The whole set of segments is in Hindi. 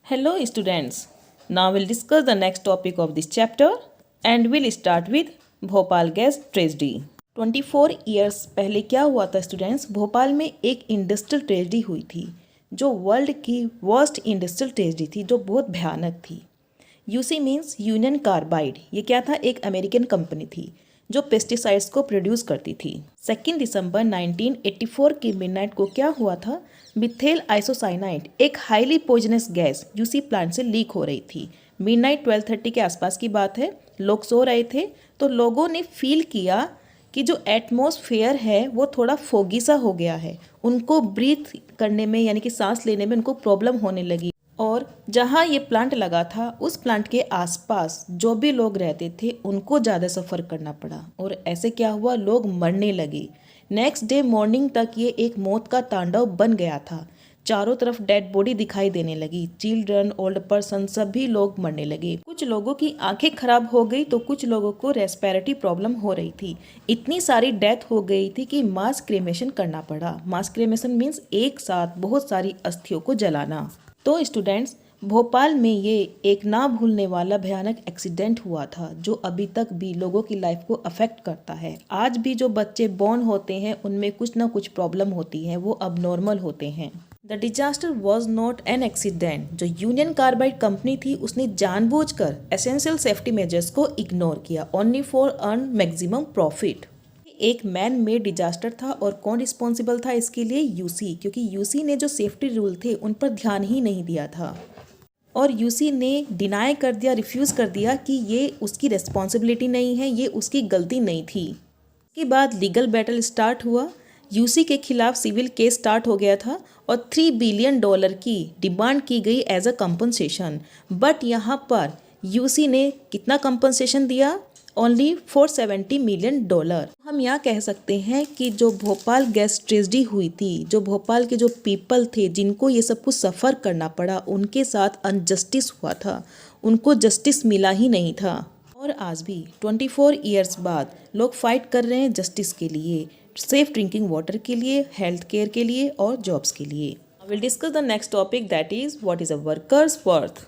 Hello students, now we'll discuss the next topic of this chapter and we'll start with Bhopal gas tragedy. 24 years पहले क्या हुआ था स्टूडेंट्स, भोपाल में एक इंडस्ट्रियल ट्रेजेडी हुई थी जो वर्ल्ड की वर्स्ट इंडस्ट्रियल ट्रेजेडी थी, जो बहुत भयानक थी। UC means union carbide. ये क्या था, एक अमेरिकन कंपनी थी जो पेस्टिसाइड्स को प्रोड्यूस करती थी। 2 दिसंबर 1984 की मिडनाइट को क्या हुआ था, मिथेल आइसोसाइनाइड एक highly poisonous gas UC plant से लीक हो रही थी। मिडनाइट 12:30 के आसपास की बात है, लोग सो रहे थे तो लोगों ने फील किया कि जो एटमॉस्फेयर है वो थोड़ा फोगी सा हो गया है। उनको ब्रीथ करने में यानी कि सांस लेने में उनको प्रॉब्लम होने लगी और जहाँ ये प्लांट लगा था उस प्लांट के आसपास जो भी लोग रहते थे उनको ज़्यादा सफ़र करना पड़ा और ऐसे क्या हुआ, लोग मरने लगे। नेक्स्ट डे मॉर्निंग तक ये एक मौत का तांडव बन गया था। चारों तरफ डेड बॉडी दिखाई देने लगी, चिल्ड्रन, ओल्ड पर्सन, सभी लोग मरने लगे। कुछ लोगों की आंखें खराब हो गई तो कुछ लोगों को रेस्पिरेटरी प्रॉब्लम हो रही थी। इतनी सारी डेथ हो गई थी कि मास क्रेमेशन करना पड़ा। मास क्रेमेशन मीन्स एक साथ बहुत सारी अस्थियों को जलाना। तो स्टूडेंट्स, भोपाल में ये एक ना भूलने वाला भयानक एक्सीडेंट हुआ था जो अभी तक भी लोगों की लाइफ को अफेक्ट करता है। आज भी जो बच्चे बॉर्न होते हैं उनमें कुछ ना कुछ प्रॉब्लम होती है, वो अब नॉर्मल होते हैं। The disaster was not an accident. जो यूनियन कार्बाइड कंपनी थी उसने जानबूझकर एसेंशियल सेफ्टी मेजर्स को इग्नोर किया, only for earn maximum profit. एक मैन मेड डिजास्टर था और कौन रिस्पॉन्सिबल था इसके लिए, यूसी, क्योंकि यूसी ने जो सेफ्टी रूल थे उन पर ध्यान ही नहीं दिया था और यूसी ने डिनाई कर दिया, रिफ्यूज़ कर दिया कि ये उसकी रिस्पॉन्सिबिलिटी नहीं है, ये उसकी गलती नहीं थी। इसके बाद लीगल बैटल स्टार्ट हुआ। यूसी के खिलाफ सिविल केस स्टार्ट हो गया था और $3 बिलियन की डिमांड की गई एज अ कंपनसेशन। बट यहाँ पर यूसी ने कितना कंपनसेशन दिया, ओनली $470 मिलियन। हम यहाँ कह सकते हैं कि जो भोपाल गैस ट्रेजेडी हुई थी, जो भोपाल के जो पीपल थे जिनको ये सब कुछ सफ़र करना पड़ा, उनके साथ अनजस्टिस हुआ था, उनको जस्टिस मिला ही नहीं था। और आज भी 24 ईयर्स बाद लोग फाइट कर रहे हैं जस्टिस के लिए, सेफ ड्रिंकिंग वाटर के लिए, हेल्थ केयर के लिए और जॉब्स के लिए। I will discuss the next topic, that is what is a workers worth.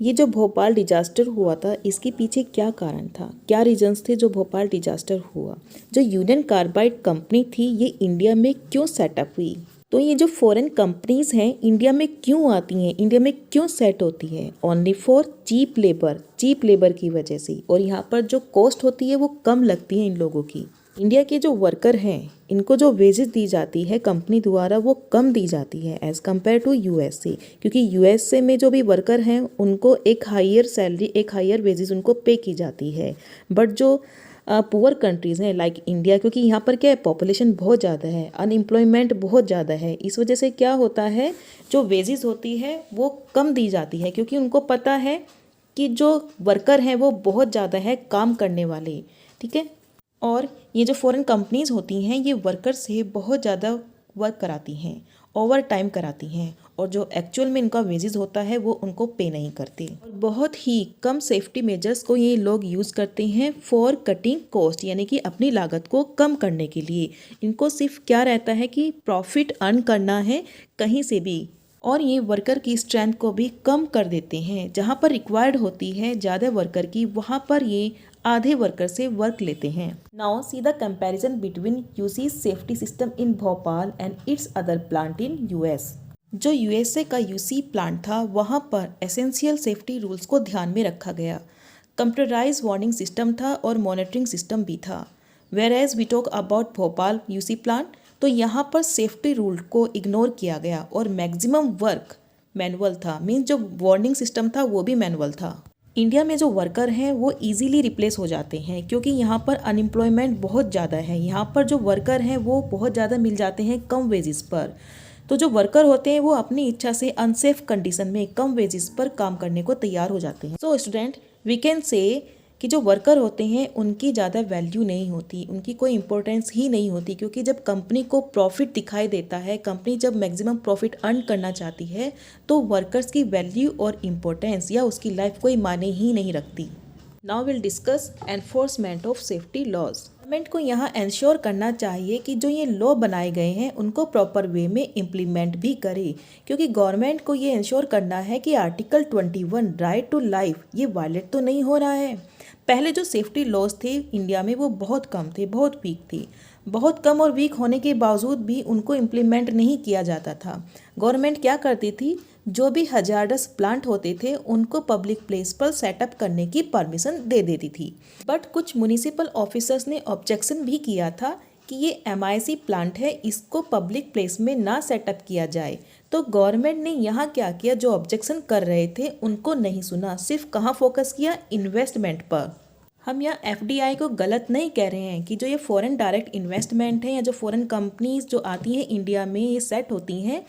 ये जो भोपाल डिजास्टर हुआ था इसके पीछे क्या कारण था, क्या रीजंस थे जो भोपाल डिजास्टर हुआ। जो यूनियन कार्बाइड कंपनी थी ये इंडिया में क्यों सेटअप हुई, तो ये जो फॉरेन कंपनीज हैं इंडिया में क्यों आती हैं, इंडिया में क्यों सेट होती है, ओनली फॉर चीप लेबर की वजह से। और यहाँ पर जो कॉस्ट होती है वो कम लगती है इन लोगों की। इंडिया के जो वर्कर हैं इनको जो वेजेस दी जाती है कंपनी द्वारा वो कम दी जाती है एज़ कम्पेयर टू यूएसए, क्योंकि यूएसए में जो भी वर्कर हैं उनको एक हायर सैलरी, एक हायर वेजेस उनको पे की जाती है। बट जो पुअर कंट्रीज़ हैं लाइक इंडिया, क्योंकि यहाँ पर क्या है, पॉपुलेशन बहुत ज़्यादा है, अनएम्प्लॉयमेंट बहुत ज़्यादा है, इस वजह से क्या होता है जो वेजेस होती है वो कम दी जाती है, क्योंकि उनको पता है कि जो वर्कर हैं वो बहुत ज़्यादा है काम करने वाले, ठीक है। और ये जो फॉरेन कंपनीज़ होती हैं ये वर्कर से बहुत ज़्यादा वर्क कराती हैं, ओवर टाइम कराती हैं और जो एक्चुअल में इनका वेजेस होता है वो उनको पे नहीं करते। और बहुत ही कम सेफ्टी मेजर्स को ये लोग यूज़ करते हैं फॉर कटिंग कॉस्ट, यानी कि अपनी लागत को कम करने के लिए। इनको सिर्फ क्या रहता है कि प्रॉफिट अर्न करना है कहीं से भी, और ये वर्कर की स्ट्रेंथ को भी कम कर देते हैं। जहाँ पर रिक्वायर्ड होती है ज़्यादा वर्कर की, वहाँ पर ये आधे वर्कर से वर्क लेते हैं। Now see the comparison between UC safety system in Bhopal and it's other plant in US. जो यूएसए का यूसी प्लांट था वहाँ पर एसेंशियल सेफ्टी रूल्स को ध्यान में रखा गया। कंप्यूटराइज वार्निंग सिस्टम था और मॉनिटरिंग सिस्टम भी था। Whereas we talk about Bhopal UC plant, तो यहाँ पर सेफ्टी रूल को इग्नोर किया गया और मैक्सिमम वर्क मैनुअल था, मीन्स जो वार्निंग सिस्टम था वो भी मैनुअल था। इंडिया में जो वर्कर हैं वो इजीली रिप्लेस हो जाते हैं क्योंकि यहाँ पर अनएम्प्लॉयमेंट बहुत ज़्यादा है। यहाँ पर जो वर्कर हैं वो बहुत ज़्यादा मिल जाते हैं कम वेजेस पर। तो जो वर्कर होते हैं वो अपनी इच्छा से अनसेफ कंडीशन में कम वेजेस पर काम करने को तैयार हो जाते हैं। So student, we can say कि जो वर्कर होते हैं उनकी ज़्यादा वैल्यू नहीं होती, उनकी कोई इंपॉर्टेंस ही नहीं होती, क्योंकि जब कंपनी को प्रॉफिट दिखाई देता है, कंपनी जब मैक्सिमम प्रॉफिट अर्न करना चाहती है तो वर्कर्स की वैल्यू और इम्पोर्टेंस या उसकी लाइफ कोई मायने ही नहीं रखती। Now will discuss enforcement of safety laws. Government को यहाँ इंश्योर करना चाहिए कि जो ये लॉ बनाए गए हैं उनको प्रॉपर वे में इम्प्लीमेंट भी करे, क्योंकि गवर्नमेंट को ये इंश्योर करना है कि आर्टिकल 21 राइट टू लाइफ ये वायलेट तो नहीं हो रहा है। पहले जो सेफ्टी लॉज थे इंडिया में वो बहुत कम थे, बहुत वीक थे। बहुत कम और वीक होने के बावजूद भी उनको इम्प्लीमेंट नहीं किया जाता था। गवर्नमेंट क्या करती थी, जो भी हजार्डस प्लांट होते थे उनको पब्लिक प्लेस पर सेटअप करने की परमिशन दे देती थी। बट कुछ म्युनिसिपल ऑफिसर्स ने ऑब्जेक्शन भी किया था कि ये MIC प्लांट है, इसको पब्लिक प्लेस में ना सेटअप किया जाए। तो गवर्नमेंट ने यहाँ क्या किया, जो ऑब्जेक्शन कर रहे थे उनको नहीं सुना, सिर्फ कहाँ फोकस किया, इन्वेस्टमेंट पर। हम यहाँ FDI को गलत नहीं कह रहे हैं कि जो ये फॉरेन डायरेक्ट इन्वेस्टमेंट है या जो फॉरेन कंपनीज जो आती हैं इंडिया में ये सेट होती हैं,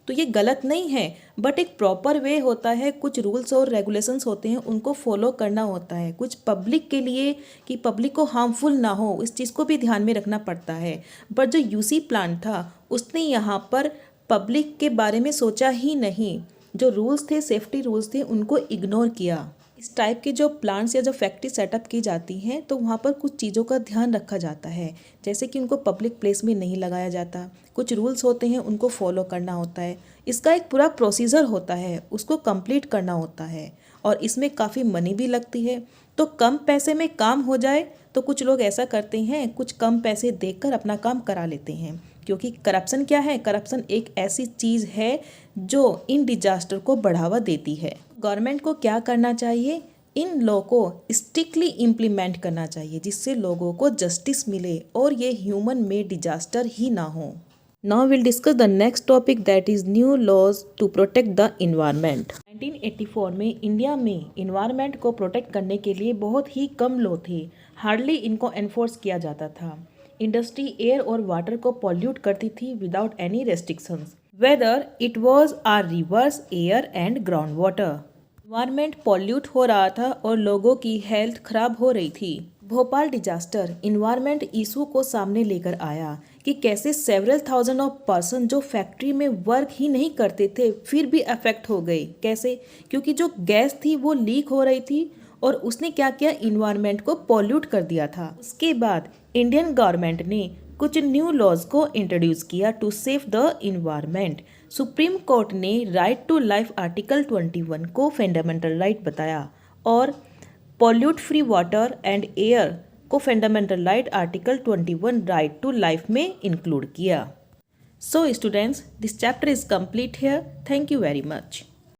तो ये गलत नहीं है। बट एक प्रॉपर वे होता है, कुछ रूल्स और रेगुलेशंस होते हैं उनको फॉलो करना होता है, कुछ पब्लिक के लिए कि पब्लिक को हार्मफुल ना हो, इस चीज़ को भी ध्यान में रखना पड़ता है। बट जो UC प्लांट था उसने यहाँ पर पब्लिक के बारे में सोचा ही नहीं, जो रूल्स थे, सेफ्टी रूल्स थे, उनको इग्नोर किया। इस टाइप के जो प्लांट्स या जो फैक्ट्री सेटअप की जाती हैं तो वहाँ पर कुछ चीज़ों का ध्यान रखा जाता है, जैसे कि उनको पब्लिक प्लेस में नहीं लगाया जाता, कुछ रूल्स होते हैं उनको फॉलो करना होता है, इसका एक पूरा प्रोसीजर होता है, उसको कंप्लीट करना होता है और इसमें काफ़ी मनी भी लगती है। तो कम पैसे में काम हो जाए तो कुछ लोग ऐसा करते हैं, कुछ कम पैसे देकर अपना काम करा लेते हैं, क्योंकि करप्शन क्या है, करप्शन एक ऐसी चीज़ है जो इन डिजास्टर को बढ़ावा देती है। गवर्नमेंट को क्या करना चाहिए, इन लॉ को स्ट्रिक्टली इम्प्लीमेंट करना चाहिए जिससे लोगों को जस्टिस मिले और ये ह्यूमन मेड डिजास्टर ही ना हो। Now will discuss the next topic that is new laws to protect the environment. 1984 में इंडिया में इन्वायरमेंट को प्रोटेक्ट करने के लिए बहुत ही कम लॉ थे, हार्डली इनको एनफोर्स किया जाता था। इंडस्ट्री एयर और वाटर को पॉल्यूट करती थी without any restrictions, whether it was our rivers, air and ground water. Environment pollute हो रहा था और लोगों की हेल्थ खराब हो रही थी। भोपाल डिजास्टर इन्वायरमेंट इशू को सामने लेकर आया कि कैसे सेवरल थाउजेंड ऑफ पर्सन जो फैक्ट्री में वर्क ही नहीं करते थे फिर भी अफेक्ट हो गए। कैसे, क्योंकि जो गैस थी वो लीक हो रही थी और उसने क्या किया, इन्वायरमेंट को पॉल्यूट कर दिया था। उसके बाद इंडियन गवर्नमेंट ने कुछ न्यू लॉज को इंट्रोड्यूस किया to save the environment. Supreme court ने राइट टू लाइफ आर्टिकल 21 को फंडामेंटल राइट बताया और pollute free water and air को fundamental right article 21 right to life में इंक्लूड किया। So students, this chapter is complete here. Thank you very much.